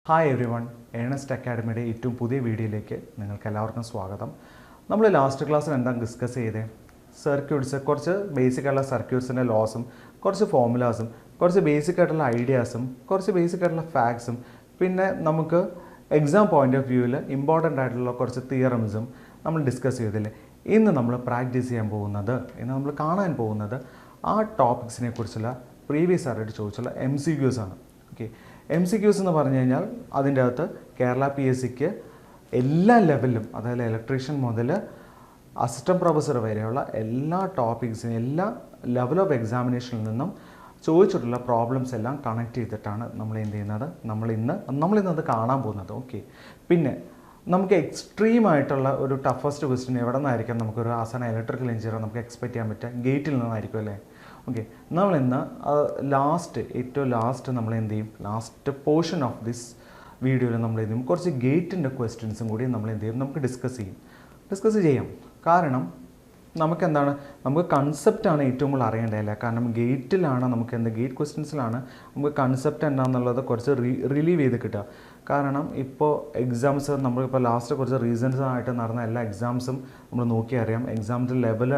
Hi every one, Ernest അക്കാഡമിയുടെ ഏറ്റവും പുതിയ വീഡിയോയിലേക്ക് നിങ്ങൾക്ക് എല്ലാവർക്കും സ്വാഗതം. നമ്മൾ ലാസ്റ്റ് ക്ലാസ്സിൽ എന്താണ് ഡിസ്കസ് ചെയ്തത്? സർക്യൂട്ട്സ്, കുറച്ച് ബേസിക് ആയിട്ടുള്ള സർക്യൂട്ട്സിൻ്റെ ലോസും കുറച്ച് ഫോർമുലാസും കുറച്ച് ബേസിക് ആയിട്ടുള്ള ഐഡിയാസും കുറച്ച് ബേസിക് ആയിട്ടുള്ള ഫാക്ട്സും പിന്നെ നമുക്ക് എക്സാം പോയിൻ്റ് ഓഫ് വ്യൂവിൽ ഇമ്പോർട്ടൻ്റ് ആയിട്ടുള്ള കുറച്ച് തിയറംസും നമ്മൾ ഡിസ്കസ് ചെയ്തില്ലേ. ഇന്ന് നമ്മൾ പ്രാക്ടീസ് ചെയ്യാൻ പോകുന്നത്, ഇന്ന് നമ്മൾ കാണാൻ പോകുന്നത് ആ ടോപ്പിക്സിനെ കുറിച്ചുള്ള പ്രീവിയസ് ആയിട്ട് ചോദിച്ചുള്ള MCQs ആണ്. ഓക്കെ, MCQs എന്ന് പറഞ്ഞു കഴിഞ്ഞാൽ അതിൻ്റെ അകത്ത് കേരള PSCക്ക് എല്ലാ ലെവലിലും, അതായത് ഇലക്ട്രീഷ്യൻ മുതൽ അസിസ്റ്റന്റ് പ്രൊഫസർ വരെയുള്ള എല്ലാ ടോപ്പിക്സിനും എല്ലാ ലെവൽ ഓഫ് എക്സാമിനേഷനിൽ നിന്നും ചോദിച്ചിട്ടുള്ള പ്രോബ്ലംസ് എല്ലാം കണക്ട് ചെയ്തിട്ടാണ് നമ്മൾ എന്ത് ചെയ്യുന്നത്, നമ്മളിന്ന് അത് കാണാൻ പോകുന്നത്. ഓക്കെ, പിന്നെ നമുക്ക് എക്സ്ട്രീം ആയിട്ടുള്ള ഒരു ടഫസ്റ്റ് ക്വസ്റ്റ്യൻ എവിടെ നിന്നായിരിക്കും നമുക്കൊരു ആസാന ഇലക്ട്രിക്കൽ എഞ്ചിനീയർ നമുക്ക് എക്സ്പെക്റ്റ് ചെയ്യാൻ പറ്റുക? ഗേറ്റിൽ നിന്നായിരിക്കും അല്ലേ. ഓക്കെ, നമ്മളിന്ന് ഏറ്റവും ലാസ്റ്റ് നമ്മൾ എന്ത് ചെയ്യും, ലാസ്റ്റ് പോർഷൻ ഓഫ് ദിസ് വീഡിയോയിൽ നമ്മൾ എന്ത് ചെയ്യും, കുറച്ച് ഗേറ്റിൻ്റെ ക്വസ്റ്റ്യൻസും കൂടി നമ്മൾ എന്ത് ചെയ്യും, നമുക്ക് ഡിസ്കസ് ചെയ്യാം. കാരണം നമുക്ക് കൺസെപ്റ്റാണ് ഏറ്റവും കൂടുതൽ അറിയേണ്ടതല്ലേ. കാരണം ഗേറ്റിലാണ് ഗേറ്റ് ക്വസ്റ്റ്യൻസിലാണ് നമുക്ക് കൺസെപ്റ്റ് എന്താണെന്നുള്ളത് കുറച്ച് റിലീവ് ചെയ്ത് കിട്ടുക. കാരണം ഇപ്പോൾ എക്സാംസ് നമ്മളിപ്പോൾ ലാസ്റ്റ് കുറച്ച് റീസൺസായിട്ട് നടന്ന എല്ലാ എക്സാംസും നമ്മൾ നോക്കി അറിയാം. എക്സാംസിൻ്റെ ലെവൽ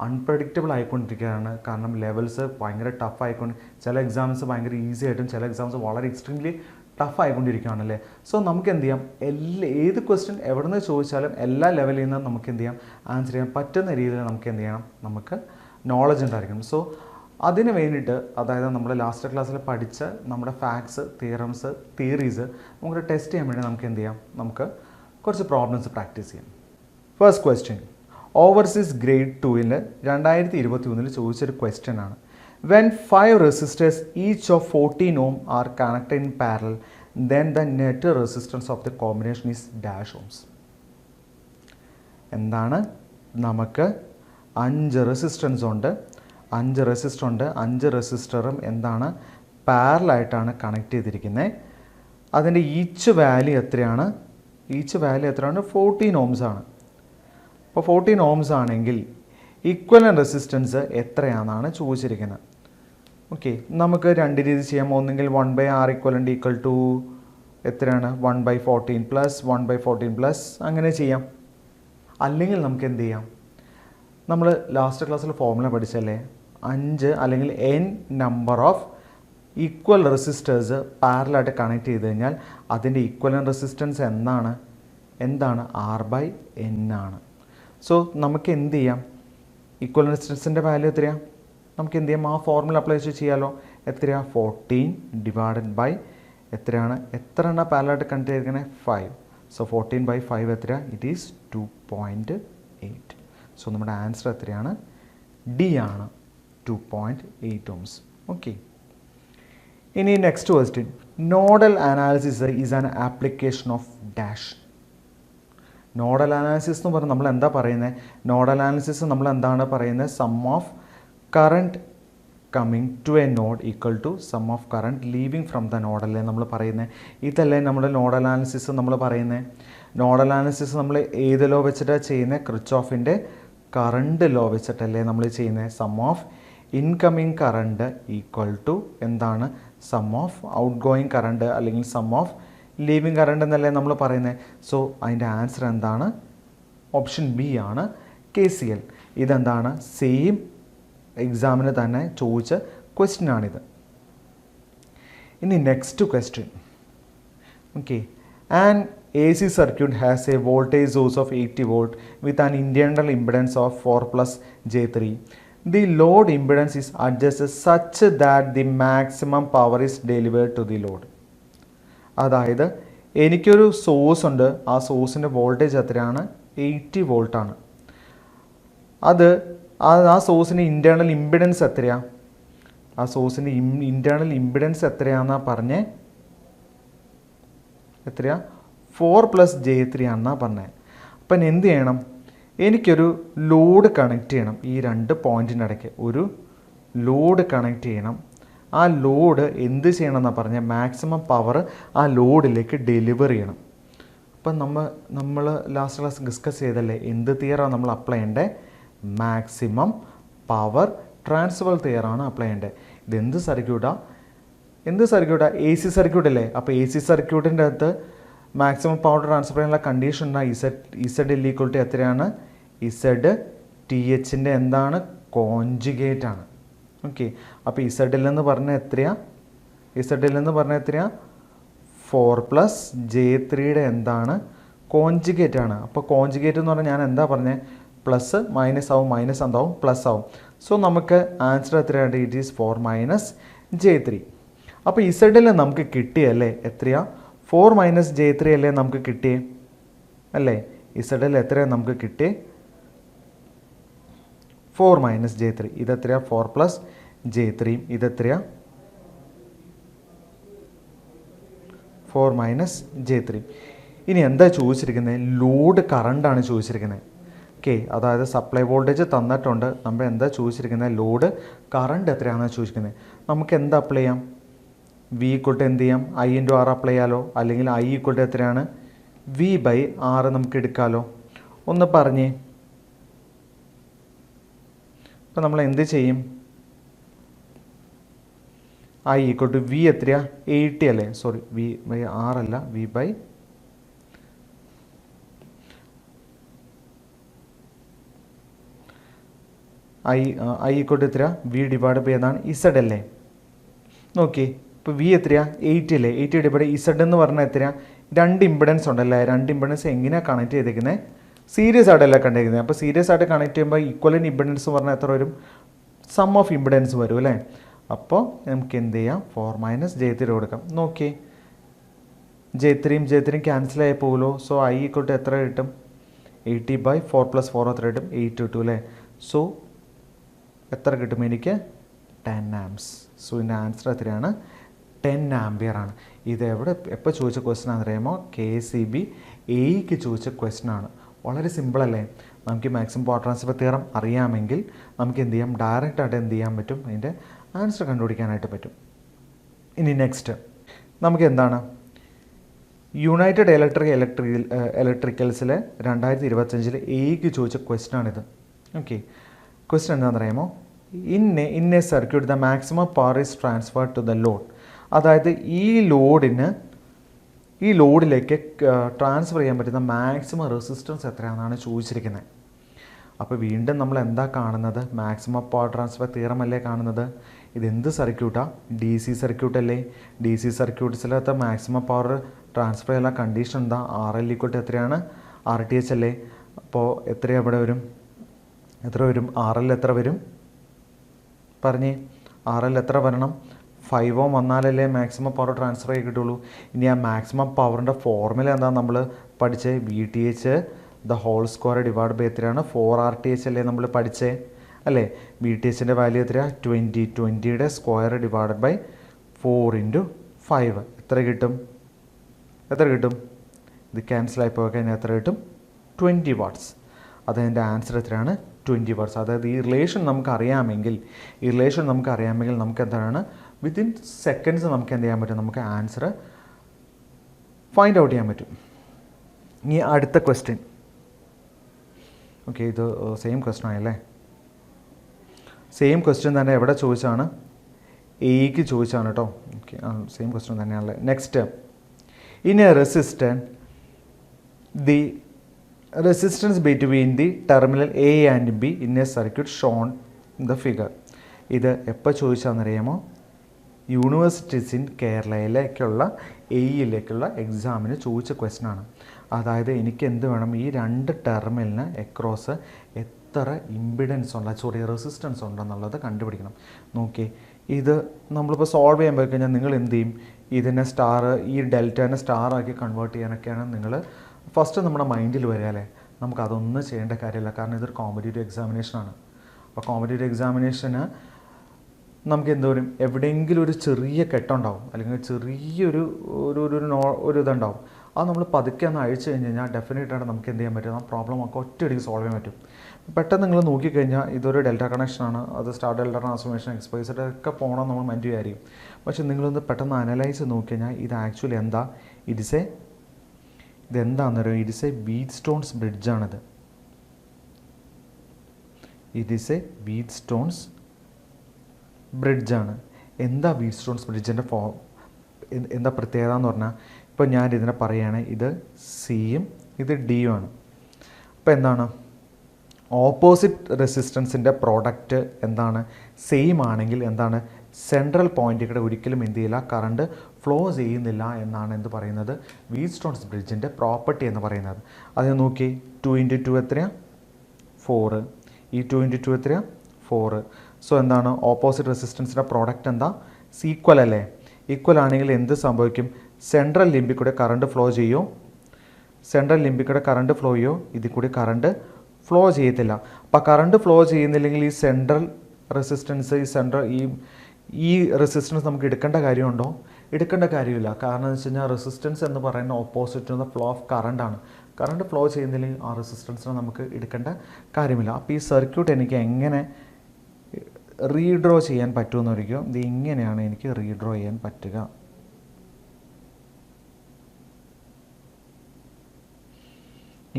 അൺപ്രഡിക്റ്റബിൾ ആയിക്കൊണ്ടിരിക്കുകയാണ്. കാരണം ലെവൽസ് ഭയങ്കര ടഫ് ആയിക്കൊണ്ട്, ചില എക്സാംസ് ഭയങ്കര ഈസി ആയിട്ടും ചില എക്സാംസ് വളരെ എക്സ്ട്രീംലി ടഫ് ആയിക്കൊണ്ടിരിക്കുകയാണല്ലേ. സോ നമുക്ക് എന്ത് ചെയ്യാം, ഏത് ക്വസ്റ്റ്യൻ എവിടെ നിന്ന് ചോദിച്ചാലും എല്ലാ ലെവലിൽ നിന്ന് നമുക്ക് എന്ത് ചെയ്യാം, ആൻസർ ചെയ്യാൻ പറ്റുന്ന രീതിയിൽ നമുക്ക് എന്ത് ചെയ്യണം, നമുക്ക് നോളജ് ഉണ്ടായിരിക്കണം. സോ അതിന് വേണ്ടിയിട്ട്, അതായത് നമ്മൾ ലാസ്റ്റ് ക്ലാസ്സിൽ പഠിച്ച നമ്മുടെ ഫാക്ട്സ്, തിയറീസ് നമുക്ക് ടെസ്റ്റ് ചെയ്യാൻ വേണ്ടി നമുക്ക് എന്ത് ചെയ്യാം, നമുക്ക് കുറച്ച് പ്രോബ്ലംസ് പ്രാക്ടീസ് ചെയ്യാം. ഫസ്റ്റ് ക്വസ്റ്റ്യൻ ഓവർസീസ് ഗ്രേഡ് 2 2021 ചോദിച്ചൊരു ക്വസ്റ്റ്യൻ ആണ്. When 5 resistors each of 14 ohm are connected in parallel, then the net resistance of the combination is dash ohms. എന്താണ്, നമുക്ക് 5 റെസിസ്റ്റൻസ് ഉണ്ട്, 5 റെസിസ്റ്ററും എന്താണ്, പാരലായിട്ടാണ് കണക്ട് ചെയ്തിരിക്കുന്നത്. അതിൻ്റെ ഈച്ച് വാല്യൂ എത്രയാണ്? 14 ohms ആണ്. അപ്പോൾ 14 ohms ആണെങ്കിൽ ഈക്വലൻ്റ് റെസിസ്റ്റൻസ് എത്രയാണെന്നാണ് ചോദിച്ചിരിക്കുന്നത്. ഓക്കെ, നമുക്ക് രണ്ട് രീതി ചെയ്യാം. ഒന്നെങ്കിൽ 1/R = എത്രയാണ്, 1/14 + 1/14 അങ്ങനെ ചെയ്യാം. അല്ലെങ്കിൽ നമുക്ക് എന്ത് ചെയ്യാം, നമ്മൾ ലാസ്റ്റ് ക്ലാസ്സിൽ ഫോർമുല പഠിച്ചല്ലേ, 5 അല്ലെങ്കിൽ n number of equal resistors പാരലായിട്ട് കണക്ട് ചെയ്ത് കഴിഞ്ഞാൽ അതിൻ്റെ ഈക്വലൻ്റ് റെസിസ്റ്റൻസ് എന്താണ് R/n ആണ്. സോ നമുക്ക് എന്ത് ചെയ്യാം, ഈക്വൽ റെസിസ്റ്റൻസിൻ്റെ വാല്യൂ എത്രയാണ്, നമുക്ക് എന്ത് ചെയ്യാം, ആ ഫോർമുല അപ്ലൈ ചെയ്യാമല്ലോ. എത്രയാണ്, 14 എത്രയാണ് പാരലായിട്ട് കണക്ട് ചെയ്തിരിക്കുന്നത്, 5. സോ 14/5 എത്രയാണ്, ഇറ്റ് ഈസ് 2.8. സോ നമ്മുടെ ആൻസർ എത്രയാണ്, ഡി ആണ്, 2.8 ohms. ഓക്കെ, ഇനി next question, nodal analysis is an application of dash. Nodal analysis എന്ന് പറഞ്ഞാൽ നമ്മൾ എന്താ പറയുന്നത്, നോഡൽ അനാലിസിസ് നമ്മൾ എന്താണ് പറയുന്നത്, sum of current coming to a node equal to sum of current leaving from the നോഡല്ലേ നമ്മൾ പറയുന്നത്. ഇതല്ലേ നമ്മുടെ നോഡൽ അനാലിസിസ് നമ്മൾ പറയുന്നത്. നോഡൽ അനാലിസിസ് നമ്മൾ ഏത് ലോ വെച്ചിട്ടാണ് ചെയ്യുന്നത്, ക്രിച്ച്ഹോഫിൻ്റെ കറണ്ട് ലോ വെച്ചിട്ടല്ലേ നമ്മൾ ചെയ്യുന്നത്. Sum of incoming current equal to എന്താണ്, sum of outgoing current അല്ലെങ്കിൽ സം ഓഫ് ലീവിങ് കറണ്ട് എന്നല്ലേ നമ്മൾ പറയുന്നത്. സോ അതിൻ്റെ ആൻസർ എന്താണ്, ഓപ്ഷൻ ബി ആണ്, KCL. ഇതെന്താണ്, സെയിം എക്സാമിന് തന്നെ ചോദിച്ച ക്വസ്റ്റ്യൻ ആണിത്. ഇനി next question, okay, an AC circuit has a voltage source of 80 volt with an internal impedance of 4 + j3. The load impedance is adjusted such that the maximum power is delivered to the load. അതായത് എനിക്കൊരു source ഉണ്ട്, ആ സോഴ്സിൻ്റെ voltage എത്രയാണ്, 80 വോൾട്ടാണ്. ആ സോഴ്സിൻ്റെ internal impedance എത്രയാണ്, ആ സോഴ്സിൻ്റെ internal impedance എത്രയാണെന്നാണ് പറഞ്ഞേ, എത്രയാ, 4 + j3 ആണെന്നാണ് പറഞ്ഞത്. അപ്പം എന്ത് ചെയ്യണം, എനിക്കൊരു ലോഡ് കണക്ട് ചെയ്യണം, ഈ രണ്ട് പോയിൻറ്റിൻ്റെ ഇടയ്ക്ക് ഒരു ലോഡ് കണക്ട് ചെയ്യണം. ആ ലോഡ് എന്ത് ചെയ്യണം എന്നാണ് പറഞ്ഞാൽ, മാക്സിമം പവർ ആ ലോഡിലേക്ക് ഡെലിവർ ചെയ്യണം. അപ്പം നമ്മൾ ലാസ്റ്റ് ക്ലാസ് ഡിസ്കസ് ചെയ്തല്ലേ, എന്ത് തിയറാണ് നമ്മൾ അപ്ലൈ ചെയ്യേണ്ടത്, മാക്സിമം പവർ ട്രാൻസ്ഫർ തിയറാണ് അപ്ലൈ ചെയ്യേണ്ടത്. ഇതെന്ത് സർക്യൂട്ടാണ്, എന്ത് സർക്യൂട്ടാണ്? എ സി സർക്യൂട്ട് അല്ലേ? അപ്പോൾ എ സി സർക്യൂട്ടിൻ്റെ അകത്ത് മാക്സിമം പവർ ട്രാൻസ്ഫർ ചെയ്യാനുള്ള കണ്ടീഷൻ ഉണ്ടാ ഇസഡ് എൽ ഈക്വൽ ടു എത്രയാണ്? ഇസഡ് ടി എച്ചിൻ്റെ എന്താണ്? കോഞ്ചുഗേറ്റ് ആണ്. ഓക്കെ, അപ്പോൾ ഇസഡ് എൽ എന്ന് പറഞ്ഞാൽ എത്രയാണ്? ഇസഡ് എൽ എന്ന് പറഞ്ഞാൽ എത്രയാണ്? 4+J3 എന്താണ്? കോഞ്ചുഗേറ്റ് ആണ്. അപ്പോൾ കോഞ്ചുഗേറ്റ് എന്ന് പറഞ്ഞാൽ ഞാൻ എന്താ പറഞ്ഞത്? പ്ലസ് മൈനസ് ആവും, മൈനസ് എന്താവും? പ്ലസ് ആവും. സോ നമുക്ക് ആൻസർ എത്രയാണ്? It is 4 - J3. അപ്പോൾ ഇസഡിൽ നമുക്ക് കിട്ടിയല്ലേ എത്രയാ? 4 - J3 അല്ലേ നമുക്ക് കിട്ടിയേ അല്ലേ? ഇസഡിൽ എത്രയാണ് നമുക്ക് കിട്ടിയേ? 4 - J3. ഇതെത്രയാ? 4+J3. ഇതെത്രയാ? 4 - J3. ഇനി എന്താ ചോദിച്ചിരിക്കുന്നത്? ലോഡ് കറണ്ടാണ് ചോദിച്ചിരിക്കുന്നത്. ഓക്കെ, അതായത് സപ്ലൈ വോൾട്ടേജ് തന്നിട്ടുണ്ട്. നമ്മൾ എന്താ ചോദിച്ചിരിക്കുന്നത്? ലോഡ് കറണ്ട് എത്രയാണെന്ന് ചോദിച്ചിരിക്കുന്നത്. നമുക്ക് എന്താ അപ്ലൈ ചെയ്യാം? V = എന്ത് ചെയ്യാം? I/R അപ്ലൈ ചെയ്യാലോ, അല്ലെങ്കിൽ I = എത്രയാണ്? V/R നമുക്ക് എടുക്കാമല്ലോ. ഒന്ന് പറഞ്ഞേ. അപ്പോൾ നമ്മൾ എന്ത് ചെയ്യും? I = V എത്രയാ? 80 അല്ലേ? സോറി, V/R അല്ല, V/I = എത്രയാ? V/, എന്നാണ് ഇസഡ് അല്ലേ? നോക്കി, ഇപ്പോൾ V എത്രയാ? 80 അല്ലേ? 80 ഇസഡ് എന്ന് പറഞ്ഞാൽ എത്രയാ? 2 ഇമ്പിഡൻസ് ഉണ്ടല്ലേ? 2 ഇമ്പിഡൻസ് എങ്ങനെയാണ് കണക്ട് ചെയ്തേക്കുന്നത്? സീരീസ് ആയിട്ടല്ല കണ്ടിരിക്കുന്നത്. അപ്പോൾ സീരീസ് ആയിട്ട് കണക്ട് ചെയ്യുമ്പോൾ ഈക്വലൻ ഇമ്പിഡൻസ് പറഞ്ഞാൽ എത്ര വരും? സം ഓഫ് ഇമ്പിഡൻസ് വരും അല്ലേ? അപ്പോൾ നമുക്ക് എന്ത് ചെയ്യാം? 4 - J3 കൊടുക്കാം. നോക്കി, J3 ക്യാൻസൽ ആയി പോകുമല്ലോ. സോ I = എത്ര കിട്ടും? 80/4 + 4 എത്ര കിട്ടും? 8 കിട്ടും അല്ലേ? സോ എത്ര കിട്ടും എനിക്ക്? 10 amps. സോ ഇതിൻ്റെ ആൻസർ എത്രയാണ്? 10 ആംപിയർ ആണ്. ഇത് എപ്പോൾ ചോദിച്ച ക്വസ്റ്റൻ ആണെന്ന് അറിയാമോ? KCB എയ്ക്ക് ചോദിച്ച ക്വസ്റ്റൻ ആണ്. വളരെ സിമ്പിളല്ലേ? നമുക്ക് മാക്സിമം പവർ ട്രാൻസ്ഫർ തിയറം അറിയാമെങ്കിൽ നമുക്ക് എന്ത് ചെയ്യാം? ഡയറക്റ്റായിട്ട് എന്ത് ചെയ്യാൻ പറ്റും? അതിൻ്റെ ആൻസർ കണ്ടുപിടിക്കാനായിട്ട് പറ്റും. ഇനി നെക്സ്റ്റ് നമുക്ക് എന്താണ്? യുണൈറ്റഡ് ഇലക്ട്രിക്കൽസിലെ 2025 എയ്ക്ക് ചോദിച്ച ക്വസ്റ്റൻ ആണിത്. ഓക്കെ, ക്വസ്റ്റൻ എന്താണെന്ന് അറിയാമോ? In a circuit the maximum power is transferred to the load. അതായത് ഈ ലോഡിലേക്ക് ട്രാൻസ്ഫർ ചെയ്യാൻ പറ്റുന്ന മാക്സിമം റെസിസ്റ്റൻസ് എത്രയാണെന്നാണ് ചോദിച്ചിരിക്കുന്നത്. അപ്പോൾ വീണ്ടും നമ്മൾ എന്താ കാണുന്നത്? മാക്സിമം പവർ ട്രാൻസ്ഫർ തിയറം അല്ലേ കാണുന്നത്? ഇതെന്ത് സർക്യൂട്ടാണ്? DC സർക്യൂട്ട് അല്ലേ? DC സർക്യൂട്ട്സിലത്തെ മാക്സിമം പവർ ട്രാൻസ്ഫർ ചെയ്യാനുള്ള കണ്ടീഷൻ എന്താ? RL = എത്രയാണ്? RTH അല്ലേ? അപ്പോൾ എത്രയാണ് ഇവിടെ വരും? എത്ര വരും? RL എത്ര വരും? പറഞ്ഞേ, RL എത്ര വരണം? 5 Ohm വന്നാലല്ലേ മാക്സിമം പവർ ട്രാൻസ്ഫർ ചെയ്ത് കിട്ടുള്ളൂ. ഇനി ആ മാക്സിമം പവറിൻ്റെ ഫോർമുല എന്താ നമ്മൾ പഠിച്ചേ? VTH the whole square / എത്രയാണ്? 4 RTH അല്ലേ നമ്മൾ പഠിച്ചേ അല്ലേ? VTHൻ്റെ വാല്യൂ എത്രയാണ്? 20. 20യുടെ സ്ക്വയർ / 4 × 5 എത്ര കിട്ടും? എത്ര കിട്ടും? ഇത് ക്യാൻസൽ ആയി പോയി കഴിഞ്ഞാൽ എത്ര കിട്ടും? 20 watts. അതിൻ്റെ ആൻസർ എത്രയാണ്? 20 watts. അതായത് ഈ റിലേഷൻ നമുക്കറിയാമെങ്കിൽ നമുക്ക് എന്താണ്? വിത്തിൻ സെക്കൻഡ്സ് നമുക്ക് എന്ത് ചെയ്യാൻ പറ്റും? നമുക്ക് ആൻസർ ഫൈൻഡ് ഔട്ട് ചെയ്യാൻ പറ്റും. ഇനി അടുത്ത ക്വസ്റ്റ്യൻ. ഓക്കെ, ഇത് സെയിം ക്വസ്റ്റ്യൻ ആയല്ലേ? സെയിം ക്വസ്റ്റ്യൻ തന്നെ എവിടെ ചോദിച്ചാണ്? എയ്ക്ക് ചോദിച്ചാണ് കേട്ടോ. ഓക്കെ, സെയിം ക്വസ്റ്റ്യൻ തന്നെയാണല്ലേ. Next, in A resistor the resistance between the terminal A and B in a circuit shown in the figure. ഇത് എപ്പോൾ ചോദിച്ചാണെന്നറിയാമോ? യൂണിവേഴ്സിറ്റീസ് ഇൻ കേരളയിലേക്കുള്ള എയിലേക്കുള്ള എക്സാമിന് ചോദിച്ച ക്വസ്റ്റൻ ആണ്. അതായത് എനിക്ക് എന്ത് വേണം? ഈ 2 ടെർമിനലിന് എക്രോസ് എത്ര റെസിസ്റ്റൻസ് ഉണ്ടെന്നുള്ളത് കണ്ടുപിടിക്കണം. നോക്കി, ഇത് നമ്മളിപ്പോൾ സോൾവ് ചെയ്യാൻ പോയി കഴിഞ്ഞാൽ നിങ്ങൾ എന്ത് ചെയ്യും? ഇതിനെ ഈ ഡെൽറ്റനെ സ്റ്റാറാക്കി കൺവേർട്ട് ചെയ്യാനൊക്കെയാണ് നിങ്ങൾ ഫസ്റ്റ് നമ്മുടെ മൈൻഡിൽ വരിക അല്ലേ? നമുക്കതൊന്നും ചെയ്യേണ്ട കാര്യമില്ല. കാരണം ഇതൊരു കോമ്പറ്റേറ്റീവ് എക്സാമിനേഷനാണ്. അപ്പോൾ കോമ്പറ്റേറ്റീവ് എക്സാമിനേഷന് നമുക്ക് എന്തോരും എവിടെയെങ്കിലും ഒരു ചെറിയ കെട്ടുണ്ടാവും, അല്ലെങ്കിൽ ചെറിയൊരു ഒരു ഇതുണ്ടാവും. അത് നമ്മൾ പതുക്കെ ഒന്ന് അഴിച്ചു കഴിഞ്ഞ് കഴിഞ്ഞാൽ ഡെഫിനറ്റായിട്ട് നമുക്ക് എന്ത് ചെയ്യാൻ പറ്റും? ആ പ്രോബ്ലം ഒക്കെ ഒറ്റയടിക്ക് സോൾവ് ചെയ്യാൻ പറ്റും. പെട്ടെന്ന് നിങ്ങൾ നോക്കിക്കഴിഞ്ഞാൽ ഇതൊരു ഡെൽറ്റ കണക്ഷനാണ്, അത് സ്റ്റാർ ഡെൽറ്റ ട്രാൻസ്ഫോർമേഷൻ എക്സ്പൈസഡ് ഒക്കെ പോകണം നമ്മൾ മൈൻഡ് വിചാരിക്കും. പക്ഷേ നിങ്ങളൊന്ന് പെട്ടെന്ന് അനലൈസ് നോക്കി കഴിഞ്ഞാൽ ഇത് ആക്ച്വലി എന്താ? ഇതെന്താണെന്നറിയോ? ഇറ്റ് എ വീറ്റ്സ്റ്റോൺസ് ബ്രിഡ്ജാണിത്. ഇറ്റ് ഈസ് എ വീറ്റ്സ്റ്റോൺസ് ബ്രിഡ്ജാണ്. എന്താ വീറ്റ്സ്റ്റോൺസ് ബ്രിഡ്ജിൻ്റെ എന്താ പ്രത്യേകത എന്ന് പറഞ്ഞാൽ, ഇപ്പോൾ ഞാൻ ഇതിനെ പറയുകയാണെങ്കിൽ ഇത് സിയും ഇത് ഡിയും ആണ്. അപ്പോൾ എന്താണ്, ഓപ്പോസിറ്റ് റെസിസ്റ്റൻസിൻ്റെ പ്രോഡക്റ്റ് എന്താണ്, സെയിം ആണെങ്കിൽ എന്താണ്, സെൻട്രൽ പോയിൻ്റിൽ കൂടെ ഒരിക്കലും എന്ത് ചെയ്യില്ല, കറണ്ട് ഫ്ലോ ചെയ്യുന്നില്ല എന്നാണ് എന്ത് പറയുന്നത്, വീറ്റ്സ്റ്റോൺസ് ബ്രിഡ്ജിൻ്റെ പ്രോപ്പർട്ടി എന്ന് പറയുന്നത്. അത് നോക്കി, 2 × 2 എത്രയാണ്, 4. ഈ 2 × 2 എത്രയാണ്, 4. സോ എന്താണ്, ഓപ്പോസിറ്റ് റെസിസ്റ്റൻസിൻ്റെ പ്രോഡക്റ്റ് എന്താ, ഈക്വൽ അല്ലേ. ഈക്വൽ ആണെങ്കിൽ എന്ത് സംഭവിക്കും, സെൻട്രൽ ലിമ്പിൽ കൂടെ കറണ്ട് ഫ്ലോ ചെയ്യും, സെൻട്രൽ ലിമ്പിൽ കൂടെ കറണ്ട് ഫ്ലോ ചെയ്യോ, ഇതിൽ കൂടി കറണ്ട് ഫ്ലോ ചെയ്യത്തില്ല. അപ്പോൾ കറണ്ട് ഫ്ലോ ചെയ്യുന്നില്ലെങ്കിൽ ഈ സെൻട്രൽ റെസിസ്റ്റൻസ്, ഈ റെസിസ്റ്റൻസ് നമുക്ക് എടുക്കേണ്ട കാര്യമുണ്ടോ, എടുക്കേണ്ട കാര്യമില്ല. കാരണം എന്ന് വെച്ച് കഴിഞ്ഞാൽ റെസിസ്റ്റൻസ് എന്ന് പറയുന്ന opposite to the flow of കറണ്ടാണ്. കറണ്ട് ഫ്ലോ ചെയ്യുന്നില്ലെങ്കിൽ ആ റെസിസ്റ്റൻസിനെ നമുക്ക് എടുക്കേണ്ട കാര്യമില്ല. അപ്പോൾ ഈ സർക്യൂട്ട് എനിക്ക് എങ്ങനെ റീഡ്രോ ചെയ്യാൻ പറ്റുമെന്ന് പറയുമ്പോൾ ഇത് ഇങ്ങനെയാണ് എനിക്ക് റീഡ്രോ ചെയ്യാൻ പറ്റുക.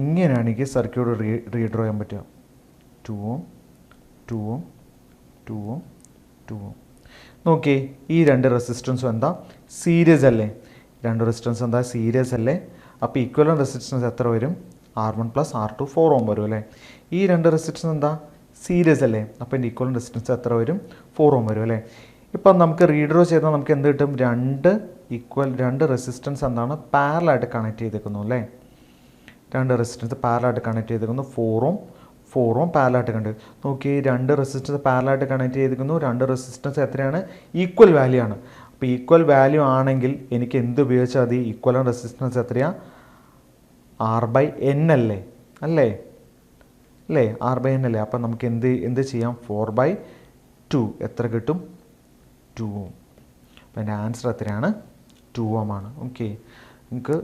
ഇങ്ങനെയാണ് എനിക്ക് സർക്യൂട്ട് റീഡ്രോ ചെയ്യാൻ പറ്റുക. 2 Ω 2 Ω 2 Ω 2 Ω. നോക്കിയേ, ഈ രണ്ട് റെസിസ്റ്റൻസും എന്താ, സീരീസ് അല്ലേ. രണ്ട് റെസിസ്റ്റൻസ് എന്താ, സീരീസ് അല്ലേ. അപ്പോൾ ഈക്വലൻ്റ് റെസിസ്റ്റൻസ് എത്ര വരും, R1 + R2 4 Ω വരും അല്ലേ. ഈ രണ്ട് റെസിസ്റ്റൻസ് എന്താ, സീരീസ് അല്ലേ. അപ്പോൾ എൻ്റെ ഈക്വലൻ്റ് റെസിസ്റ്റൻസ് എത്ര വരും, 4 Ω വരും അല്ലേ. ഇപ്പം നമുക്ക് റീഡ്രോ ചെയ്താൽ നമുക്ക് എന്ത് കിട്ടും, രണ്ട് റെസിസ്റ്റൻസ് എന്താണ് പാരലായിട്ട് കണക്ട് ചെയ്തേക്കുന്നു അല്ലേ. രണ്ട് റെസിസ്റ്റൻസ് പാരലായിട്ട് കണക്ട് ചെയ്തേക്കുന്നു, 4 Ω പാരലായിട്ട് കണ്ട് നോക്കി. രണ്ട് റെസിസ്റ്റൻസ് പാരലായിട്ട് കണക്ട് ചെയ്തിരിക്കുന്നു. രണ്ട് റെസിസ്റ്റൻസ് എത്രയാണ്, ഈക്വൽ വാല്യൂ ആണ്. അപ്പോൾ ഈക്വൽ വാല്യൂ ആണെങ്കിൽ എനിക്ക് എന്ത് ഉപയോഗിച്ചാൽ മതി, ഈക്വലൻ്റ് റെസിസ്റ്റൻസ് എത്രയാണ്, R/N അല്ലേ R/N അല്ലേ. അപ്പോൾ നമുക്ക് എന്ത് ചെയ്യാം, 4/2 എത്ര കിട്ടും, 2 Ω. അപ്പോൾ എൻ്റെ ആൻസർ എത്രയാണ്, 2 Ω ആണ്. ഓക്കെ, നമുക്ക്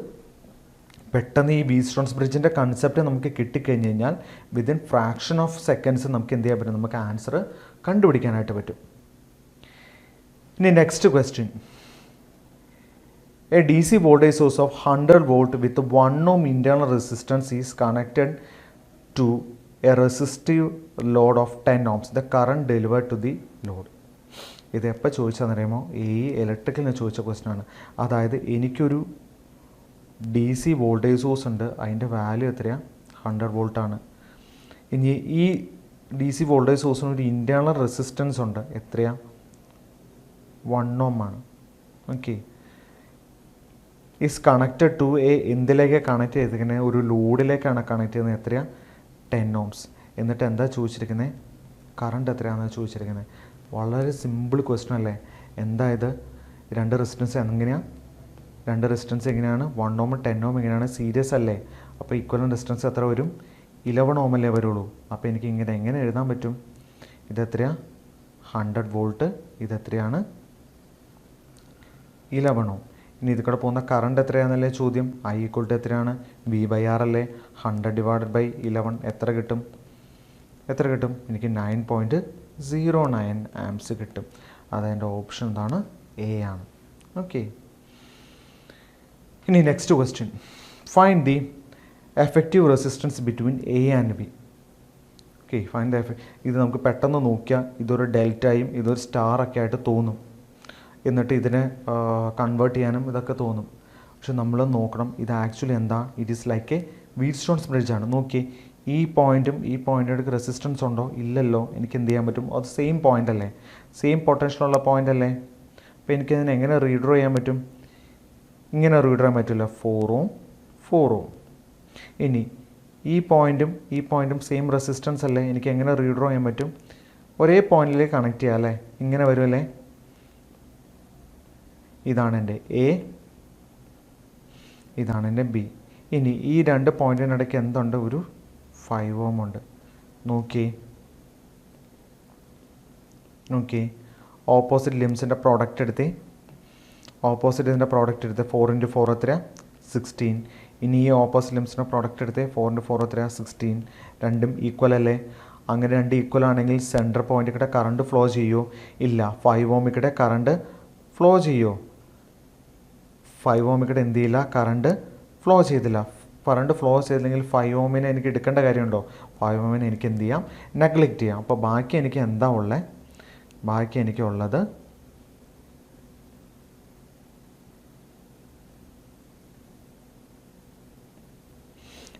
പെട്ടെന്ന് ഈ വീറ്റ്സ്റ്റോൺസ് ബ്രിഡ്ജിൻ്റെ കൺസെപ്റ്റ് നമുക്ക് കിട്ടിക്കഴിഞ്ഞ് കഴിഞ്ഞാൽ വിതിൻ ഫ്രാക്ഷൻ ഓഫ് സെക്കൻഡ്സ് നമുക്ക് എന്ത് ചെയ്യാൻ പറ്റും, നമുക്ക് ആൻസർ കണ്ടുപിടിക്കാനായിട്ട് പറ്റും. ഇനി next question, A DC voltage source of 100 volt with 1 ohm internal resistance is connected to a resistive load of 10 ohms. The current delivered to the load. ഇത് എപ്പോൾ ചോദിച്ചാന്ന് അറിയുമോ, ഈ ഇലക്ട്രിക്കലിന് ചോദിച്ച ക്വസ്റ്റ്യൻ ആണ്. അതായത് എനിക്കൊരു DC വോൾട്ടേജ് സോഴ്സ് ഉണ്ട്, അതിൻ്റെ വാല്യൂ എത്രയാണ്, 100 വോൾട്ടാണ്. ഇനി ഈ DC വോൾട്ടേജ് സോഴ്സിന് ഒരു ഇൻറ്റേർണൽ റെസിസ്റ്റൻസ് ഉണ്ട്, എത്രയാണ്, 1 ohm ആണ്. ഓക്കെ, ഈസ് കണക്റ്റഡ് ടു എന്തിലേക്ക് കണക്ട് ചെയ്തിരിക്കുന്നത്, ഒരു ലോഡിലേക്കാണ് കണക്ട് ചെയ്യുന്നത്, എത്രയാണ്, 10 ohms. എന്നിട്ട് എന്താ ചോദിച്ചിരിക്കുന്നത്, കറണ്ട് എത്രയാണെന്ന് ചോദിച്ചിരിക്കുന്നത്. വളരെ സിമ്പിൾ ക്വസ്റ്റ്യൻ അല്ലേ. എന്താ ഇത്, രണ്ട് റെസിസ്റ്റൻസ് എങ്ങനെയാണ്, രണ്ട് റെസിസ്റ്റൻസ് എങ്ങനെയാണ്, 1 ohm 10 ohm എങ്ങനെയാണ്, സീരീസ് അല്ലേ. അപ്പോൾ ഈക്വലൻ്റ് റെസിസ്റ്റൻസ് എത്ര വരും, 11 ohm അല്ലേ വരുള്ളൂ. അപ്പോൾ എനിക്ക് എങ്ങനെ എഴുതാൻ പറ്റും, ഇതെത്രയാണ്, 100 വോൾട്ട്, ഇതെത്രയാണ്, 11 ohm. ഇനി ഇത് കൂടെ പോകുന്ന കറണ്ട് എത്രയാണെന്നല്ലേ ചോദ്യം. I = എത്രയാണ്, V/R അല്ലേ. 100/11 എത്ര കിട്ടും, എനിക്ക് 9.09 ആംപ്സ് കിട്ടും. അതെൻ്റെ ഓപ്ഷൻ എന്താണ്, എ ആണ്. ഓക്കെ, ഇനി next question, find the effective resistance between A and B. Okay, find the ഇത് നമുക്ക് പെട്ടെന്ന് നോക്കിയാൽ ഇതൊരു ഡെൽറ്റയും ഇതൊരു സ്റ്റാറൊക്കെ ആയിട്ട് തോന്നും. എന്നിട്ട് ഇതിനെ കൺവേർട്ട് ചെയ്യാനും ഇതൊക്കെ തോന്നും. പക്ഷെ നമ്മൾ നോക്കണം, ഇത് ആക്ച്വലി എന്താ, it is like a Wheatstone's ബ്രിഡ്ജാണ്. നോക്കി, ഈ പോയിൻറ്റും ഈ പോയിൻറ്റിലേക്ക് റെസിസ്റ്റൻസ് ഉണ്ടോ, ഇല്ലല്ലോ. എനിക്ക് എന്ത് ചെയ്യാൻ പറ്റും, അത് സെയിം പോയിൻ്റ് അല്ലേ, സെയിം പൊട്ടൻഷ്യലുള്ള പോയിൻ്റ് അല്ലേ. അപ്പോൾ എനിക്കതിനെ എങ്ങനെ റീഡ്രോ ചെയ്യാൻ പറ്റും, ഇങ്ങനെ റീഡ്രോ ചെയ്യാൻ പറ്റില്ല, 4 Ω. ഇനി ഈ പോയിൻറ്റും സെയിം റെസിസ്റ്റൻസ് അല്ലേ, എനിക്ക് എങ്ങനെ റീഡ്രോ ചെയ്യാൻ പറ്റും, ഒരേ പോയിൻറ്റിലേക്ക് കണക്ട് ചെയ്യാം അല്ലേ, ഇങ്ങനെ വരുമല്ലേ. ഇതാണ് എൻ്റെ എ, ഇതാണ് എൻ്റെ ബി. ഇനി ഈ രണ്ട് പോയിൻറ്റിനിടയ്ക്ക് എന്തുണ്ട്, ഒരു 5 Ω ഉണ്ട്. നോക്കി, ഓപ്പോസിറ്റ് ലിംസിൻ്റെ പ്രോഡക്റ്റ് എടുത്തേ, ഇതിൻ്റെ പ്രോഡക്റ്റ് എടുത്തേ, 4 × 4 എത്രയാണ്, 16. ഇനി ഈ ഓപ്പോസിറ്റ് ലിംസിൻ്റെ പ്രോഡക്റ്റ് എടുത്തേ, 4 × 4 എത്രയാണ്, 16. രണ്ടും ഈക്വൽ അല്ലേ. അങ്ങനെ രണ്ട് ഈക്വൽ ആണെങ്കിൽ സെൻറ്റർ പോയിൻറ്റിൽ കൂടെ കറണ്ട് ഫ്ലോ ചെയ്യുമോ, ഇല്ല. 5 Ω കൂടെ കറണ്ട് ഫ്ലോ ചെയ്യുമോ, 5 Ω കൂടെ എന്ത് ചെയ്യില്ല, കറണ്ട് ഫ്ലോ ചെയ്തില്ല. കറണ്ട് ഫ്ലോ ചെയ്തില്ലെങ്കിൽ 5 Ω എനിക്ക് എടുക്കേണ്ട കാര്യമുണ്ടോ, 5 Ω എനിക്ക് എന്ത് ചെയ്യാം, നെഗ്ലക്റ്റ് ചെയ്യാം. അപ്പോൾ ബാക്കി എനിക്ക് എന്താ ഉള്ളത്, ബാക്കി എനിക്കുള്ളത്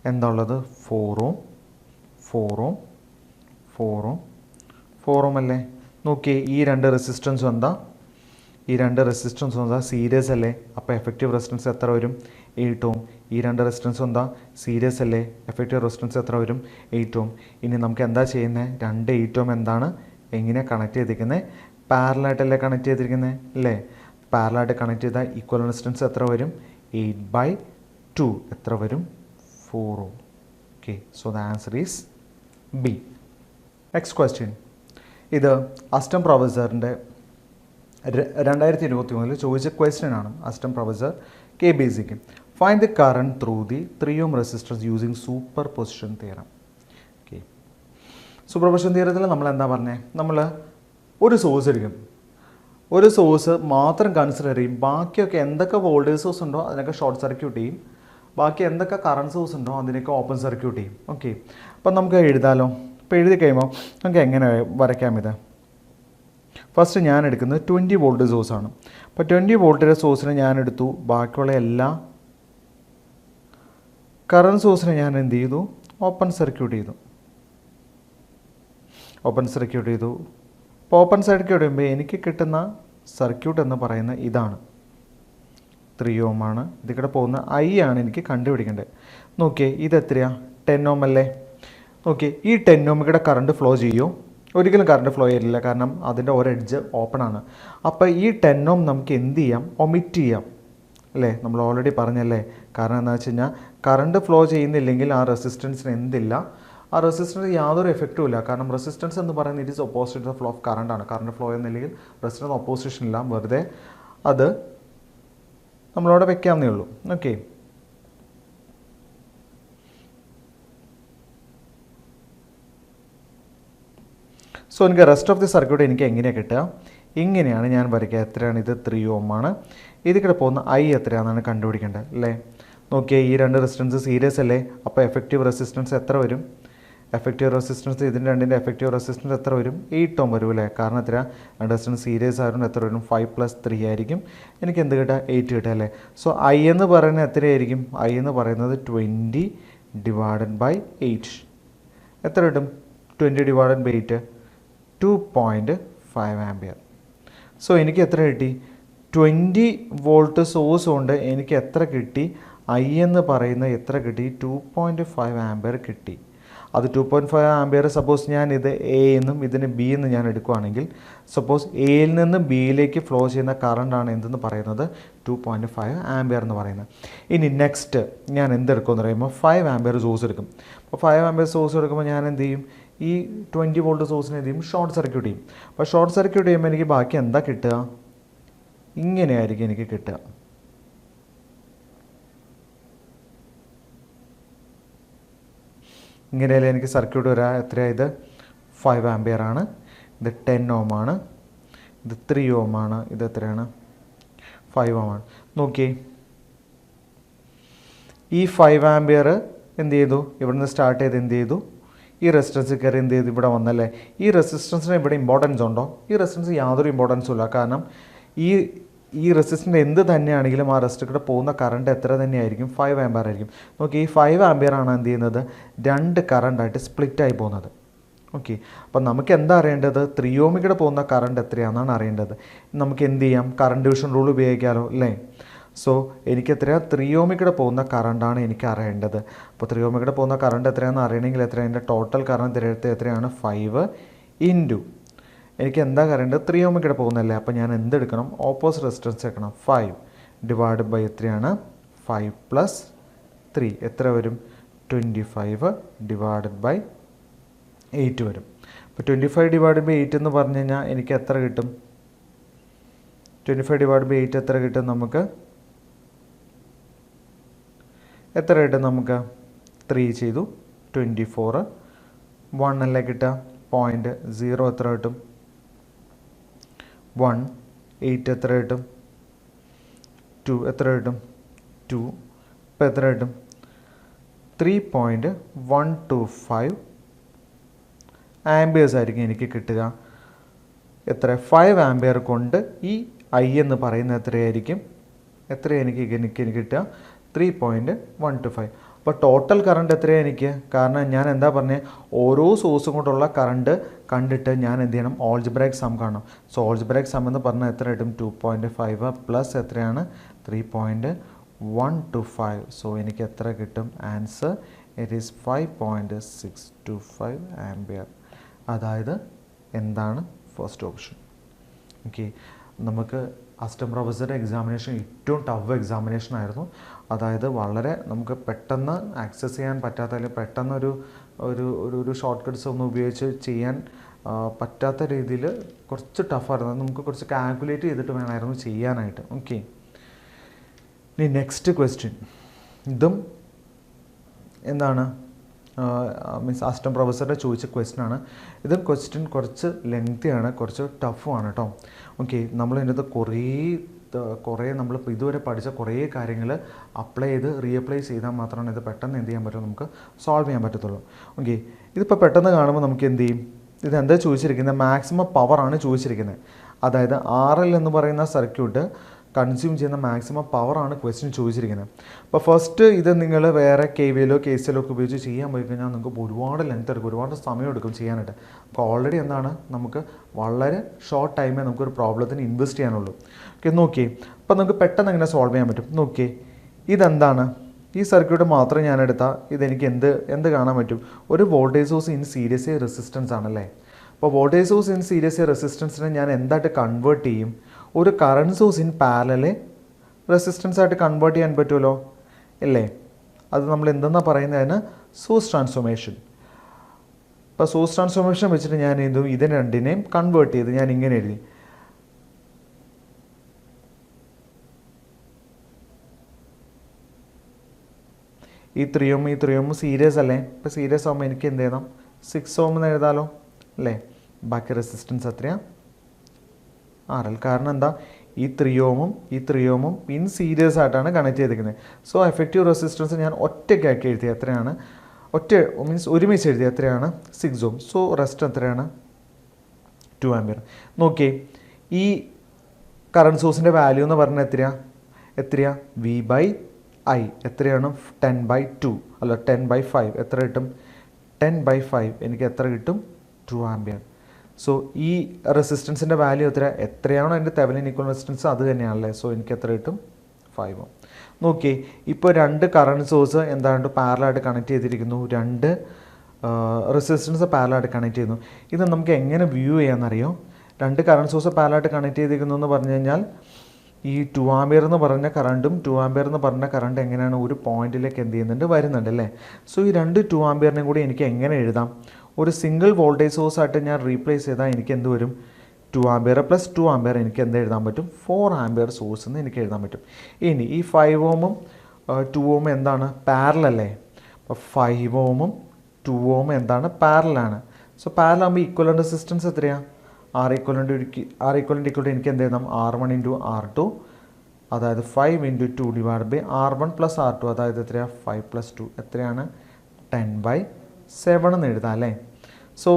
എന്താ ഉള്ളത്? 4 ഓം 4 ഓം 4 ഓം 4 ഓം അല്ലേ? നോക്കിയേ, ഈ രണ്ട് റെസിസ്റ്റൻസും എന്താ? ഈ രണ്ട് റെസിസ്റ്റൻസും എന്താ? സീരീസ് അല്ലേ? അപ്പോൾ എഫക്റ്റീവ് റെസിസ്റ്റൻസ് എത്ര വരും? 8 ഓം. ഈ രണ്ട് റെസിസ്റ്റൻസും എന്താ? സീരീസ് അല്ലേ? എഫക്റ്റീവ് റെസിസ്റ്റൻസ് എത്ര വരും? 8 ഓം. ഇനി നമുക്ക് എന്താ ചെയ്യുന്നത്? രണ്ട് 8 ഓം എന്താണ് എങ്ങനെ കണക്ട് ചെയ്തിരിക്കുന്നത്? പാരലായിട്ടല്ലേ കണക്ട് ചെയ്തിരിക്കുന്നത് അല്ലേ? പാരലായിട്ട് കണക്ട് ചെയ്താൽ ഈക്വൽ റെസിസ്റ്റൻസ് എത്ര വരും? 8/2 എത്ര വരും? 4 ohm. Okay, so the answer is B. Next question. ഇത് അസ്റ്റം പ്രൊഫസറിൻ്റെ 2023 ചോദിച്ച ക്വസ്റ്റ്യൻ ആണ്. അസ്റ്റം പ്രൊഫസർ KBCക്ക്. Find the current through the 3 ohm resistance using superposition theorem. Okay, superposition തിയറത്തിൽ നമ്മൾ എന്താ പറഞ്ഞത്? നമ്മൾ ഒരു സോഴ്സ് എടുക്കും, ഒരു സോഴ്സ് മാത്രം കൺസിഡർ ചെയ്യും, ബാക്കിയൊക്കെ എന്തൊക്കെ വോൾട്ടേജ് സോഴ്സ് ഉണ്ടോ അതിനൊക്കെ ഷോർട്ട് സർക്യൂട്ട് ചെയ്യും, ബാക്കി എന്തൊക്കെ കറണ്ട് സോഴ്സ് ഉണ്ടോ അതിനൊക്കെ ഓപ്പൺ സർക്യൂട്ട് ചെയ്യും. ഓക്കെ, അപ്പം നമുക്ക് എഴുതാലോ. അപ്പോൾ എഴുതി കഴിയുമ്പോൾ നമുക്ക് എങ്ങനെ വരയ്ക്കാം ഇത്? ഫസ്റ്റ് ഞാൻ എടുക്കുന്നത് 20 വോൾട്ട് സോഴ്സാണ്. അപ്പോൾ 20 വോൾട്ടിൻ്റെ സോഴ്സിനെ ഞാൻ എടുത്തു, ബാക്കിയുള്ള എല്ലാ കറണ്ട് സോഴ്സിനെ ഞാൻ എന്ത് ചെയ്തു? ഓപ്പൺ സർക്യൂട്ട് ചെയ്തു. ഓപ്പൺ സർക്യൂട്ട് ചെയ്തു. അപ്പോൾ ഓപ്പൺ സർക്യൂട്ട് ചെയ്യുമ്പോൾ എനിക്ക് കിട്ടുന്ന സർക്യൂട്ട് എന്ന് പറയുന്നത് ഇതാണ്. 3 ഓം ആണ്. ഇതിൽ പോകുന്ന I ആണ് എനിക്ക് കണ്ടുപിടിക്കേണ്ടത്. നോക്കിയേ, ഇത് എത്രയാണ്? 10 ഓം അല്ലേ? നോക്കിയേ, ഈ 10 ഓമിയുടെ കറണ്ട് ഫ്ലോ ചെയ്യുമോ? ഒരിക്കലും കറണ്ട് ഫ്ലോ ചെയ്യില്ല, കാരണം അതിൻ്റെ ഒരു എഡ്ജ് ഓപ്പൺ ആണ്. അപ്പോൾ ഈ 10 ഓം നമുക്ക് എന്ത് ചെയ്യാം? ഒമിറ്റ് ചെയ്യാം അല്ലേ? നമ്മൾ ഓൾറെഡി പറഞ്ഞല്ലേ. കാരണം എന്താ വെച്ച് കഴിഞ്ഞാൽ കറണ്ട് ഫ്ലോ ചെയ്യുന്നില്ലെങ്കിൽ ആ റെസിസ്റ്റൻസിന് എന്തില്ല? ആ റെസിസ്റ്റൻസ് യാതൊരു എഫക്റ്റും ഇല്ല. കാരണം റെസിസ്റ്റൻസ് എന്ന് പറയുന്നത് it is opposite of flow of current ആണ്. കറണ്ട് ഫ്ലോ ചെയ്യുന്നില്ലെങ്കിൽ റെസിസ്റ്റൻസ് ഓപ്പോസിഷൻ ഇല്ല, വെറുതെ അത് നമ്മളവിടെ വെക്കാമെന്നേ ഉള്ളൂ. ഓക്കെ, സോ എനിക്ക് റെസ്റ്റ് ഓഫ് ദി സർക്യൂട്ട് എനിക്ക് എങ്ങനെയാണ് കിട്ടുക? ഇങ്ങനെയാണ് ഞാൻ വരയ്ക്കുക. എത്രയാണ് ഇത്? 3 ഓം ആണ്. ഇതിൽ പോകുന്ന I എത്രയാണെന്നാണ് കണ്ടുപിടിക്കേണ്ടത് അല്ലേ? നോക്കിയേ, ഈ രണ്ട് റെസിസ്റ്റൻസ് സീരീസ് അല്ലേ? അപ്പോൾ എഫക്റ്റീവ് റെസിസ്റ്റൻസ് എത്ര വരും? എഫക്റ്റീവ് റെസിസ്റ്റൻസ് ഇതിൻ്റെ രണ്ടിൻ്റെ എഫക്റ്റീവ് റെസിസ്റ്റൻസ് എത്ര വരും? 8 ഓം വരും അല്ലേ? കാരണം എത്ര? രണ്ട് റെസിസ്റ്റൻസ് സീരീസ് ആയതുകൊണ്ട് എത്ര വരും? 5 + 3 ആയിരിക്കും. എനിക്ക് എന്ത് കിട്ടുക? 8 കിട്ടുക അല്ലേ? സോ I എന്ന് പറയുന്നത് എത്രയായിരിക്കും? I എന്ന് പറയുന്നത് 20 / 8. എത്ര കിട്ടും? 20 / 8 2.5 ആംപിയർ. സോ എനിക്ക് എത്ര കിട്ടി? 20 വോൾട്ട് സോഴ്സ് കൊണ്ട് എനിക്ക് എത്ര കിട്ടി? I എന്ന് പറയുന്നത് എത്ര കിട്ടി? 2.5 ആംപിയർ കിട്ടി. അത് 2.5 ആംപിയർ സപ്പോസ് ഞാൻ ഇത് A എന്നും ഇതിന് B എന്ന് ഞാൻ എടുക്കുകയാണെങ്കിൽ, സപ്പോസ് എയിൽ നിന്ന് ബിയിലേക്ക് ഫ്ലോ ചെയ്യുന്ന കറണ്ടാണ് എന്തെന്ന് പറയുന്നത്? 2.5 ആംപിയർ എന്ന് പറയുന്നത്. ഇനി നെക്സ്റ്റ് ഞാൻ എന്തെടുക്കുമെന്ന് പറയുമ്പോൾ 5 ആംപിയർ സോഴ്സ് എടുക്കും. അപ്പോൾ 5 ആംപിയർ സോഴ്സ് എടുക്കുമ്പോൾ ഞാൻ എന്ത് ചെയ്യും? ഈ 20 വോൾട്ട് സോഴ്സിനെ എന്ത് ചെയ്യും? ഷോർട്ട് സർക്യൂട്ട് ചെയ്യും. അപ്പോൾ ഷോർട്ട് സർക്യൂട്ട് ചെയ്യുമ്പോൾ എനിക്ക് ബാക്കി എന്താ കിട്ടുക? ഇങ്ങനെയായിരിക്കും എനിക്ക് കിട്ടുക. ഇങ്ങനെയല്ലേ എനിക്ക് സർക്യൂട്ട് വരാം. എത്രയാണ് ഇത്? 5 ആംപിയർ ആണ്. ഇത് 10 ഓം ആണ്. ഇത് 3 ഓം ആണ്. ഇത് എത്രയാണ്? 5 ഓം ആണ്. നോക്കിയേ, ഈ 5 ആംപിയർ എന്ത് ചെയ്തു? ഇവിടുന്ന് സ്റ്റാർട്ട് ചെയ്ത് എന്ത് ചെയ്തു? ഈ റെസിസ്റ്റൻസ് കയറി എന്ത് ചെയ്തു? ഇവിടെ വന്നല്ലേ? ഈ റെസിസ്റ്റൻസിന് ഇവിടെ ഇമ്പോർട്ടൻസ് ഉണ്ടോ? ഈ റെസിസ്റ്റൻസ് യാതൊരു ഇമ്പോർട്ടൻസും ഇല്ല. കാരണം ഈ റെസിസ്റ്റൻസ് എന്ത് തന്നെയാണെങ്കിലും ആ റെസിസ്റ്ററിലൂടെ പോകുന്ന കറണ്ട് എത്ര തന്നെയായിരിക്കും? 5 ആംപിയർ ആയിരിക്കും. നോക്കി, ഈ 5 ആംപിയർ ആണ് എന്ത് ചെയ്യുന്നത്? രണ്ട് കറണ്ടായിട്ട് സ്പ്ലിറ്റായി പോകുന്നത്. ഓക്കെ, അപ്പം നമുക്ക് എന്താ അറിയേണ്ടത്? 3 ഓമിലൂടെ പോകുന്ന കറണ്ട് എത്രയാണെന്നാണ് അറിയേണ്ടത്. നമുക്ക് എന്ത് ചെയ്യാം? കറണ്ട് ഡിവിഷൻ റൂൾ ഉപയോഗിക്കാമല്ലോ അല്ലേ? സോ എനിക്ക് എത്രയാണ്? 3 ഓമിലൂടെ പോകുന്ന കറണ്ടാണ് എനിക്ക് അറിയേണ്ടത്. അപ്പോൾ 3 ഓമിലൂടെ പോകുന്ന കറണ്ട് എത്രയാണെന്ന് അറിയണമെങ്കിൽ എത്രയാണ്? എൻ്റെ ടോട്ടൽ കറണ്ട് എത്രയാണ്? 5 ഇൻറ്റു എനിക്ക് എന്താ അറിയേണ്ടത്? 3 ഓമിലൂടെ പോകുന്നതല്ലേ? അപ്പോൾ ഞാൻ എന്തെടുക്കണം? ഓപ്പോസിറ്റ് റെസിസ്റ്റൻസ് എടുക്കണം. 5 / എത്രയാണ്? 5 + 3 എത്ര വരും? 25 / 8 വരും. അപ്പോൾ 25 / 8 എന്ന് പറഞ്ഞു കഴിഞ്ഞാൽ എനിക്ക് എത്ര കിട്ടും? 25 / 8 എത്ര കിട്ടും നമുക്ക്? എത്ര കിട്ടും നമുക്ക്? 3 ചെയ്തു 24 1 അല്ലേ കിട്ടുക? 0.0 എത്ര കിട്ടും? 1 8 എത്ര കിട്ടും? 2 എത്ര കിട്ടും? 2. ഇപ്പോൾ എത്ര കിട്ടും? 3.125 ആംബിയേഴ്സ് ആയിരിക്കും എനിക്ക് കിട്ടുക. എത്ര? 5 ആംബിയർ കൊണ്ട് ഈ I എന്ന് പറയുന്നത് എത്രയായിരിക്കും? എത്ര എനിക്ക് കിട്ടുക? 3.125. അപ്പോൾ ടോട്ടൽ കറണ്ട് എത്രയാണ് എനിക്ക്? കാരണം ഞാൻ എന്താ പറഞ്ഞത്, ഓരോ സോഴ്സും കൊണ്ടുള്ള കറണ്ട് കണ്ടിട്ട് ഞാൻ എന്ത് ചെയ്യണം, ഓൾജിബ്രായിക് സം കാണണം. സോ ഓൾജിബ്രായിക് സം എന്ന് പറഞ്ഞാൽ എത്ര കിട്ടും? 2.5 പ്ലസ് എത്രയാണ്? 3.125. സോ എനിക്ക് എത്ര കിട്ടും? Answer it is 5.625 ampere. അതായത് എന്താണ് ഫസ്റ്റ് ഓപ്ഷൻ. ഓക്കെ, നമുക്ക് അസിസ്റ്റന്റ് പ്രൊഫസറുടെ എക്സാമിനേഷൻ ഏറ്റവും ടഫ് എക്സാമിനേഷൻ ആയിരുന്നു. അതായത് വളരെ നമുക്ക് പെട്ടെന്ന് ആക്സസ് ചെയ്യാൻ പറ്റാത്ത, അല്ലെങ്കിൽ പെട്ടെന്ന് ഒരു ഷോർട്ട് കട്ട്സ് ഒന്നും ഉപയോഗിച്ച് ചെയ്യാൻ പറ്റാത്ത രീതിയിൽ കുറച്ച് ടഫായിരുന്നു. നമുക്ക് കുറച്ച് കാൽക്കുലേറ്റ് ചെയ്തിട്ട് വേണമായിരുന്നു ചെയ്യാനായിട്ട്. ഓക്കെ, ഇനി നെക്സ്റ്റ് ക്വസ്റ്റ്യൻ. ഇതും എന്താണ്, മീൻസ് അസിസ്റ്റന്റ് പ്രൊഫസറുടെ ചോദിച്ച ക്വസ്റ്റ്യൻ ആണ്. ഇത് ക്വസ്റ്റ്യൻ കുറച്ച് ലെങ്തിയാണ്, കുറച്ച് ടഫുമാണ് കേട്ടോ. ഓക്കെ, നമ്മൾ ഇതിനകത്ത് കുറേ നമ്മളിപ്പോൾ ഇതുവരെ പഠിച്ച കുറേ കാര്യങ്ങൾ അപ്ലൈ ചെയ്ത് റീഅപ്ലൈ ചെയ്താൽ മാത്രമാണ് ഇത് പെട്ടെന്ന് എന്ത് ചെയ്യാൻ പറ്റും, നമുക്ക് സോൾവ് ചെയ്യാൻ പറ്റത്തുള്ളൂ. ഓക്കെ, ഇതിപ്പോൾ പെട്ടെന്ന് കാണുമ്പോൾ നമുക്ക് എന്ത് ചെയ്യും, ഇതെന്താ ചോദിച്ചിരിക്കുന്നത്? മാക്സിമം പവറാണ് ചോദിച്ചിരിക്കുന്നത്. അതായത് RL എന്ന് പറയുന്ന സർക്യൂട്ട് കൺസ്യൂം ചെയ്യുന്ന മാക്സിമം പവറാണ് ക്വസ്റ്റ്യൻ ചോദിച്ചിരിക്കുന്നത്. അപ്പോൾ ഫസ്റ്റ് ഇത് നിങ്ങൾ വേറെ KVL KCL ഒക്കെ ഉപയോഗിച്ച് ചെയ്യാൻ പോയി കഴിഞ്ഞാൽ നിങ്ങൾക്ക് ഒരുപാട് ലെങ്ത് എടുക്കും, ഒരുപാട് സമയം എടുക്കും ചെയ്യാനായിട്ട്. അപ്പോൾ ഓൾറെഡി എന്താണ്, നമുക്ക് വളരെ ഷോർട്ട് ടൈമേ നമുക്കൊരു പ്രോബ്ലത്തിന് ഇൻവെസ്റ്റ് ചെയ്യാനുള്ളൂ. ഓക്കെ, നോക്കി അപ്പോൾ നമുക്ക് പെട്ടെന്ന് എങ്ങനെ സോൾവ് ചെയ്യാൻ പറ്റും. നോക്കി, ഇതെന്താണ്, ഈ സർക്യൂട്ട് മാത്രം ഞാൻ എടുത്താൽ ഇതെനിക്ക് എന്ത് കാണാൻ പറ്റും? ഒരു voltage source in series resistance ആണല്ലേ. അപ്പോൾ വോൾട്ടേജ് സോഴ്സ് ഇൻ സീരീസ് റെസിസ്റ്റൻസിനെ ഞാൻ എന്തായിട്ട് കൺവേർട്ട് ചെയ്യും? ഒരു current source in parallel resistance ആയിട്ട് കൺവേർട്ട് ചെയ്യാൻ പറ്റുമല്ലോ അല്ലേ. അത് നമ്മൾ എന്തെന്നാണ് പറയുന്നതിന് സോഴ്സ് ട്രാൻസ്ഫോർമേഷൻ. അപ്പോൾ സോഴ്സ് ട്രാൻസ്ഫോർമേഷൻ വെച്ചിട്ട് ഞാൻ ഇതിനെ രണ്ടിനെയും കൺവേർട്ട് ചെയ്ത് ഞാൻ ഇങ്ങനെ എഴുതി. ഈ 3 ohm സീരീസ് അല്ലേ. ഇപ്പോൾ സീരീസ് ആകുമ്പോൾ എനിക്ക് എന്ത് ചെയ്യണം? 6 ohm എന്ന് എഴുതാമല്ലോ അല്ലേ. ബാക്കി റെസിസ്റ്റൻസ് എത്രയാണ്? RL. കാരണം എന്താ, ഈ 3 ohm ഇൻ സീരീസ് ആയിട്ടാണ് കണക്ട് ചെയ്തിരിക്കുന്നത്. സോ എഫക്റ്റീവ് റെസിസ്റ്റൻസ് ഞാൻ ഒറ്റയ്ക്കാക്കി എഴുതി. എത്രയാണ്? മീൻസ് ഒരുമിച്ച് എഴുതി. എത്രയാണ്? 6 ohm. സോ റെസ്റ്റ് എത്രയാണ്? 2 ആംപിയർ. നോക്കിയേ, ഈ കറണ്ട് സോഴ്സിൻ്റെ വാല്യൂ എന്ന് പറഞ്ഞാൽ എത്രയാണ്? V/I. എത്രയാണ്? 10/2 അല്ല 10/5. എത്ര കിട്ടും? 10/5. എനിക്ക് എത്ര കിട്ടും? 2 ആംപിയർ. സോ ഈ റെസിസ്റ്റൻസിൻ്റെ വാല്യൂ എത്രയാണോ എൻ്റെ തെവെനിൻ ഈക്വൽ റെസിസ്റ്റൻസ് അത് തന്നെയാണല്ലേ. സോ എനിക്ക് എത്ര കിട്ടും? 5 ohm. നോക്കിയേ, ഇപ്പോൾ രണ്ട് കറണ്ട് സോഴ്സ് എന്താണ് പാരലായിട്ട് കണക്ട് ചെയ്തിരിക്കുന്നു, രണ്ട് റെസിസ്റ്റൻസ് പാരലായിട്ട് കണക്ട് ചെയ്യുന്നു. ഇത് നമുക്ക് എങ്ങനെ വ്യൂ ചെയ്യാമെന്നറിയോ? രണ്ട് കറണ്ട് സോഴ്സ് പാരലായിട്ട് കണക്ട് ചെയ്തിരിക്കുന്നു എന്ന് പറഞ്ഞു കഴിഞ്ഞാൽ ഈ 2 ആംപിയർ എന്ന് പറഞ്ഞ കറണ്ടും 2 ആംപിയർ എന്ന് പറഞ്ഞ കറണ്ട് എങ്ങനെയാണ് ഒരു പോയിന്റിലേക്ക് എന്ത് ചെയ്യുന്നുണ്ട്, വരുന്നുണ്ട് അല്ലേ. സോ ഈ രണ്ട് 2 ആംപിയറിനെയും കൂടി എനിക്ക് എങ്ങനെ എഴുതാം? ഒരു സിംഗിൾ വോൾട്ടേജ് സോഴ്സ് ആയിട്ട് ഞാൻ റീപ്ലേസ് ചെയ്താൽ എനിക്ക് എന്ത് വരും? 2 ആംപിയർ പ്ലസ് 2 ആംപിയർ എനിക്ക് എന്ത് എഴുതാൻ പറ്റും? 4 ആംപിയർ സോഴ്സ് എന്ന് എനിക്ക് എഴുതാൻ പറ്റും. ഇനി ഈ 5 ohm 2 ohm എന്താണ്? പാരലല്ലേ. അപ്പോൾ 5 ohm 2 ohm എന്താണ്? പാരലാണ്. സോ പാരലാകുമ്പോൾ ഈക്വലൻ്റ് റെസിസ്റ്റൻസ് എത്രയാണ്? R equivalent എനിക്ക് എന്ത് എഴുതാം? R1 × R2, അതായത് 5 × 2 / R1 + R2, അതായത് എത്രയാണ്? 5 + 2 എത്രയാണ്? 10/7 എന്ന് എഴുതാം അല്ലേ. സോ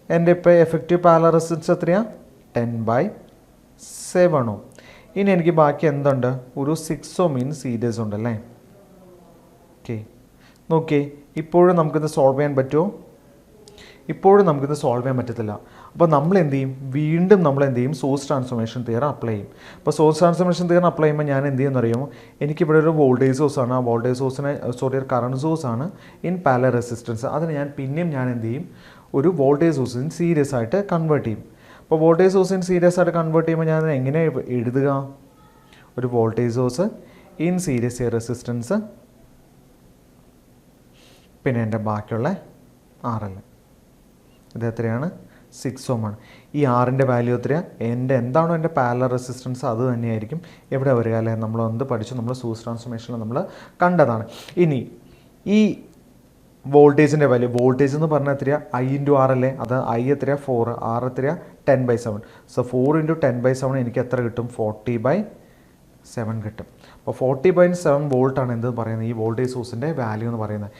എൻ്റെ ഇപ്പോൾ എഫക്റ്റീവ് പാരലൽ റെസിസ്റ്റൻസ് എത്രയാണ്? 10/7 ohm. ഇനി എനിക്ക് ബാക്കി എന്തുണ്ട്? ഒരു 6 ohm ഇൻ സീരീസ് ഉണ്ടല്ലേ. ഓക്കെ, നോക്കിയേ, ഇപ്പോഴും നമുക്കിത് സോൾവ് ചെയ്യാൻ പറ്റുമോ? ഇപ്പോഴും നമുക്കിത് സോൾവ് ചെയ്യാൻ പറ്റത്തില്ല. അപ്പോൾ നമ്മൾ എന്ത് ചെയ്യും? വീണ്ടും നമ്മൾ എന്ത് ചെയ്യും? സോഴ്സ് ട്രാൻസ്ഫോർമേഷൻ തിയറം അപ്ലൈ ചെയ്യും. അപ്പോൾ സോഴ്സ് ട്രാൻസ്ഫോർമേഷൻ തിയറം അപ്ലൈ ചെയ്യുമ്പോൾ ഞാൻ എന്ത് ചെയ്യുമെന്ന് അറിയുമോ? എനിക്കിവിടെ ഒരു വോൾട്ടേജ് സോഴ്സാണ്, ആ വോൾട്ടേജ് സോഴ്സിനെ ഒരു കറണ്ട് സോഴ്സാണ് ഇൻ പാരലൽ റെസിസ്റ്റൻസ്. അതിന് പിന്നെയും ഞാൻ എന്ത് ചെയ്യും? ഒരു വോൾട്ടേജ് സോഴ്സ് ഇൻ സീരീസ് ആയിട്ട് കൺവേർട്ട് ചെയ്യും. അപ്പോൾ വോൾട്ടേജ് സോഴ്സ് ഇൻ സീരീസ് ആയിട്ട് കൺവേർട്ട് ചെയ്യുമ്പോൾ ഞാൻ എങ്ങനെ എഴുതുക? ഒരു voltage source in series resistance, പിന്നെ എൻ്റെ ബാക്കിയുള്ള RL. ഇത് എത്രയാണ്? 6 ohm ആണ്. ഈ ആറിൻ്റെ വാല്യൂ എത്രയാണ്? എന്താണോ എൻ്റെ പാരലൽ റെസിസ്റ്റൻസ് അത് തന്നെയായിരിക്കും എവിടെ വരിക അല്ലേ. നമ്മൾ എന്ത് പഠിച്ചു? നമ്മൾ സോഴ്സ് ട്രാൻസ്ഫോർമേഷനിൽ നമ്മൾ കണ്ടതാണ്. ഇനി ഈ വോൾട്ടേജിൻ്റെ വാല്യൂ, വോൾട്ടേജ് എന്ന് പറഞ്ഞാൽ എത്രയാണ്? I × R അല്ലേ. അത് I എത്രയാണ്? 4, R എത്രയാണ്? 10/7. സോ 4 × 10/7 എനിക്ക് എത്ര കിട്ടും? 40/7 കിട്ടും. അപ്പോൾ 40/7 വോൾട്ടാണ് എന്ത് പറയുന്നത്? ഈ വോൾട്ടേജ് സോഴ്സിൻ്റെ വാല്യൂ എന്ന് പറയുന്നത്.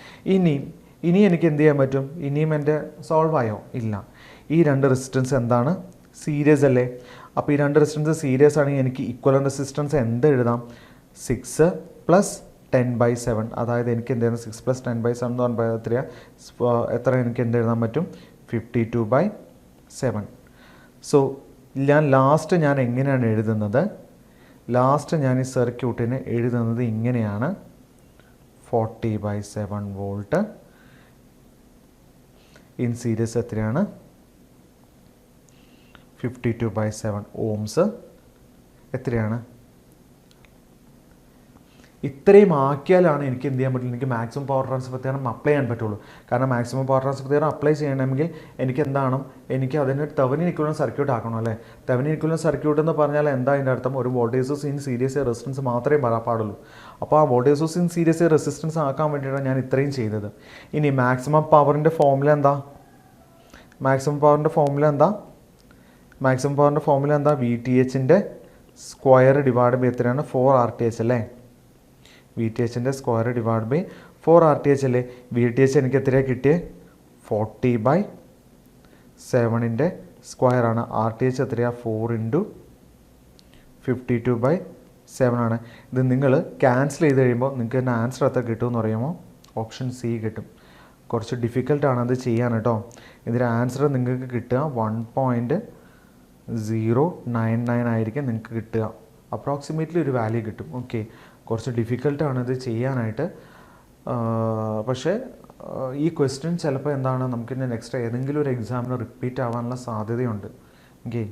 ഇനി എനിക്ക് എന്ത് ചെയ്യാൻ പറ്റും? ഇനിയും എൻ്റെ സോൾവ് ആയോ? ഇല്ല. ഈ രണ്ട് റെസിസ്റ്റൻസ് എന്താണ്? സീരീസ് അല്ലേ. അപ്പോൾ ഈ രണ്ട് റെസിസ്റ്റൻസ് സീരീസ് ആണെങ്കിൽ എനിക്ക് ഈക്വലൻ്റ് റെസിസ്റ്റൻസ് എന്ത് എഴുതാം? 6 + 10/7, അതായത് എനിക്ക് എന്ത് ചെയ്യുന്നത് 6 + 10/7 എന്ന് പറയുമ്പോൾ എത്ര എനിക്ക് എന്ത് എഴുതാൻ പറ്റും 52/7. സോ ഞാൻ എങ്ങനെയാണ് എഴുതുന്നത്? ഞാൻ ഈ സർക്യൂട്ടിന് എഴുതുന്നത് ഇങ്ങനെയാണ്. 40/7 വോൾട്ട്. ഇൻ സീരീസ് എത്രയാണ്? 52/7 ഓംസ്. എത്രയാണ്? ഇത്രയും ആക്കിയാലാണ് എനിക്ക് എന്ത് ചെയ്യാൻ പറ്റുള്ളൂ, എനിക്ക് maximum power transfer theorem apply ചെയ്യാൻ പറ്റുള്ളൂ. കാരണം maximum power transfer theorem apply ചെയ്യണമെങ്കിൽ എനിക്ക് അതിന് തെവനിൻ ഇക്വലന്റ് സർക്യൂട്ട് ആക്കണം അല്ലേ. തെവനിൻ ഇക്വലന്റ് സർക്യൂട്ട് എന്ന് പറഞ്ഞാൽ എന്താ അതിൻ്റെ അർത്ഥം? ഒരു voltage source in series resistance മാത്രമേ പാടുള്ളൂ. അപ്പോൾ ആ voltage source in series resistance ആക്കാൻ വേണ്ടിയിട്ടാണ് ഞാൻ ഇത്രയും ചെയ്തത്. ഇനി മാക്സിമം പവറിൻ്റെ ഫോർമുല എന്താ? മാക്സിമം പവറിൻ്റെ ഫോർമുല എന്താ? VTHൻ്റെ സ്ക്വയർ ഡിവൈഡ് ബൈ എത്രയാണ്? 4RTH അല്ലേ. VTHൻ്റെ സ്ക്വയർ ഡിവൈഡ് ബൈ 4RTH അല്ലേ. VTH എനിക്ക് എത്രയാണ് കിട്ടിയത്? 40/7ൻ്റെ സ്ക്വയറാണ്. RTH എത്രയാണ്? 4 × 52/7 ആണ്. ഇത് നിങ്ങൾ ക്യാൻസൽ ചെയ്ത് കഴിയുമ്പോൾ നിങ്ങൾക്ക് തന്നെ ആൻസർ എത്ര കിട്ടുമെന്ന് അറിയാമോ? ഓപ്ഷൻ സി കിട്ടും. കുറച്ച് ഡിഫിക്കൽട്ടാണ് അത് ചെയ്യാൻ കേട്ടോ. ഇതിൻ്റെ ആൻസർ നിങ്ങൾക്ക് കിട്ടുക 1.099 ആയിരിക്കും നിങ്ങൾക്ക് കിട്ടുക. അപ്രോക്സിമേറ്റ്ലി ഒരു വാല്യൂ കിട്ടും. ഓക്കെ, കുറച്ച് ഡിഫിക്കൽട്ടാണ് ഇത് ചെയ്യാനായിട്ട്. പക്ഷേ ഈ ക്വസ്റ്റ്യൻ ചിലപ്പോൾ എന്താണ്, നമുക്കിൻ്റെ നെക്സ്റ്റ് ഏതെങ്കിലും ഒരു എക്സാമിന് റിപ്പീറ്റ് ആവാനുള്ള സാധ്യതയുണ്ട്. ഓക്കെ.